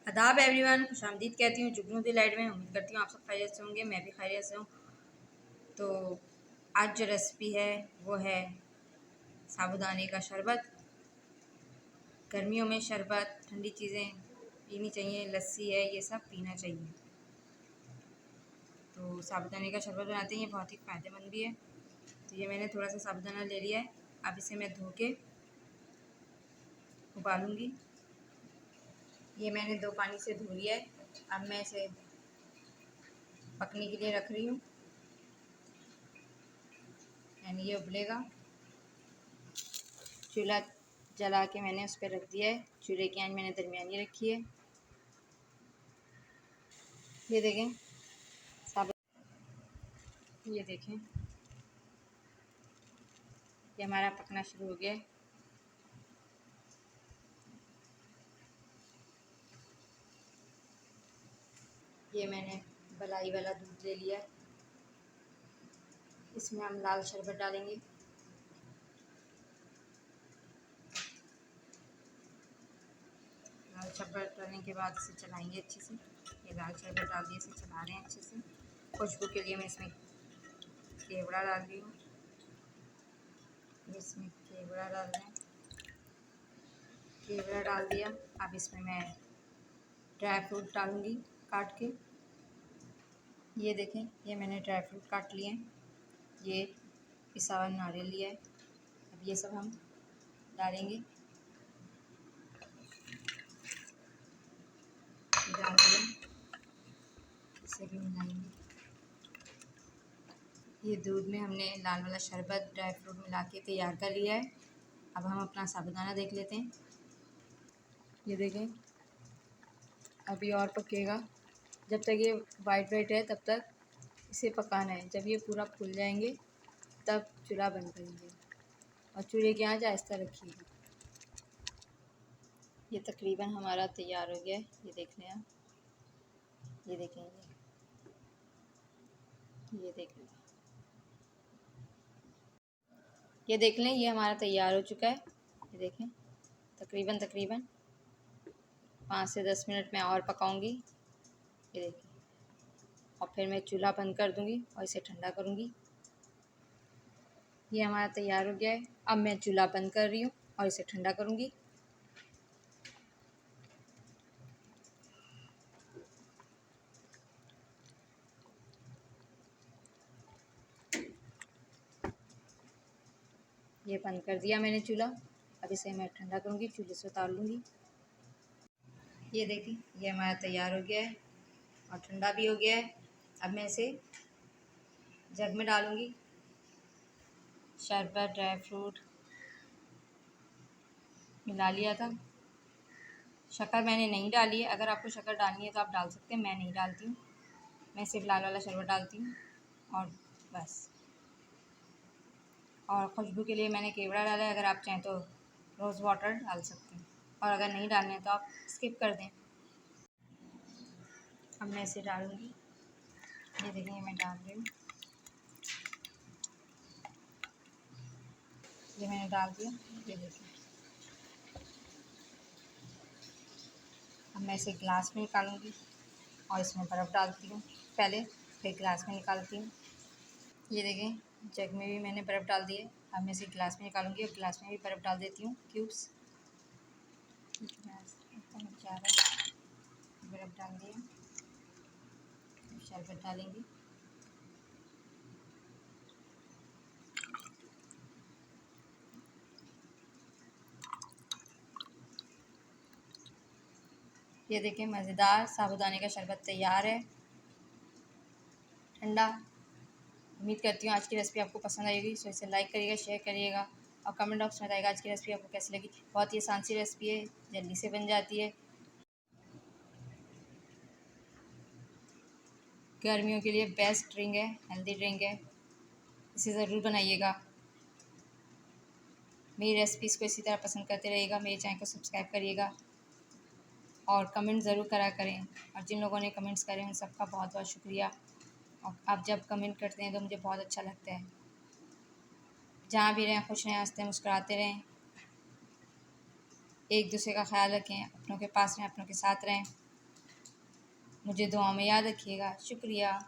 आदाब एवरीवन, खुशामदीद कहती हूँ जुगनू दी लाइट में। उम्मीद करती हूँ आप सब खैरियत से होंगे, मैं भी खैरियत से हूँ। तो आज जो रेसिपी है वो है साबूदाने का शरबत। गर्मियों में शरबत, ठंडी चीज़ें पीनी चाहिए, लस्सी है, ये सब पीना चाहिए। तो साबूदाने का शरबत बनाते हैं, ये बहुत ही फ़ायदेमंद भी है। तो ये मैंने थोड़ा सा साबूदाना ले लिया है। अब इसे मैं धो के उबालूँगी। ये मैंने 2 पानी से धो लिया है। अब मैं इसे पकने के लिए रख रही हूँ, यानी ये उबलेगा। चूल्हा जला के मैंने उस पर रख दिया है। चूल्हे की आंच मैंने दरमियानी रखी है। ये देखें ये देखें, ये हमारा पकना शुरू हो गया है। ये मैंने मलाई वाला दूध ले लिया है। इसमें हम लाल शरबत डालेंगे। लाल शरबत डालने के बाद इसे चलाएंगे अच्छे से। ये लाल शरबत डाल दिए, इसे चला रहे हैं अच्छे से। खुशबू के लिए मैं इसमें केवड़ा डाल रही हूँ। इसमें केवड़ा डाल रहे हैं। केवड़ा डाल दिया। अब इसमें मैं ड्राई फ्रूट डालूँगी काट के। ये देखें, ये मैंने ड्राई फ्रूट काट लिए हैं। ये पिसा हुआ नारियल लिया है। अब ये सब हम डालेंगे। डाल दिया, इसे भी मिलाएंगे। ये दूध में हमने लाल वाला शरबत ड्राई फ्रूट मिला के तैयार कर लिया है। अब हम अपना साबूदाना देख लेते हैं। ये देखें, अभी और पकेगा। जब तक ये वाइट वाइट है तब तक इसे पकाना है। जब ये पूरा फूल जाएंगे तब चूल्हा बंद करेंगे और चूल्हे की आंच आहिस्ता रखिएगा। ये तकरीबन हमारा तैयार हो गया है। ये देख लें आप, ये देखें, ये देख लें, ये देख लें, ये हमारा तैयार हो चुका है। ये देखें, तकरीबन 5 से 10 मिनट में और पकाऊंगी। ये देखें, और फिर मैं चूल्हा बंद कर दूंगी और इसे ठंडा करूंगी। ये हमारा तैयार हो गया है। अब मैं चूल्हा बंद कर रही हूँ और इसे ठंडा करूंगी। ये बंद कर दिया मैंने चूल्हा। अब इसे मैं ठंडा करूंगी, चूल्हे से उतार लूँगी। ये देखिए, ये हमारा तैयार हो गया है और ठंडा भी हो गया है। अब मैं इसे जग में डालूँगी। शरबत, ड्राई फ्रूट मिला लिया था। शक्कर मैंने नहीं डाली है। अगर आपको शक्कर डालनी है तो आप डाल सकते हैं, मैं नहीं डालती हूँ। मैं सिर्फ लाल वाला शरबत डालती हूँ और बस। और खुशबू के लिए मैंने केवड़ा डाला है। अगर आप चाहें तो रोज़ वाटर डाल सकते हैं, और अगर नहीं डालना है तो आप स्किप कर दें। अब मैं इसे डालूँगी। ये देखिए, मैं डाल रही हूँ। ये मैंने डाल दिया। ये देखिए, अब मैं इसे गिलास में निकालूंगी और इसमें बर्फ़ डालती हूँ पहले, फिर गिलास में निकालती हूँ। ये देखें, जग में भी मैंने बर्फ़ डाल दी है। अब मैं इसे गिलास में निकालूंगी और गिलास में भी बर्फ़ डाल देती हूँ, क्यूब्स। बर्फ़ डाल दिया, शरबत डालेंगे। ये देखें, मज़ेदार साबूदाने का शरबत तैयार है, ठंडा। उम्मीद करती हूँ आज की रेसिपी आपको पसंद आएगी। सो इसे लाइक करिएगा, शेयर करिएगा और कमेंट बॉक्स में बताइएगा आज की रेसिपी आपको कैसी लगी। बहुत ही आसान सी रेसिपी है, जल्दी से बन जाती है। गर्मियों के लिए बेस्ट ड्रिंक है, हेल्दी ड्रिंक है। इसे ज़रूर बनाइएगा। मेरी रेसिपीज़ को इसी तरह पसंद करते रहिएगा। मेरे चैनल को सब्सक्राइब करिएगा और कमेंट ज़रूर करा करें। और जिन लोगों ने कमेंट्स करे उन सबका बहुत बहुत शुक्रिया। और आप जब कमेंट करते हैं तो मुझे बहुत अच्छा लगता है। जहाँ भी रहें खुश रहें, हंसते मुस्कुराते रहें। एक दूसरे का ख्याल रखें, अपनों के पास रहें, अपनों के साथ रहें। मुझे दुआ में याद रखिएगा। शुक्रिया।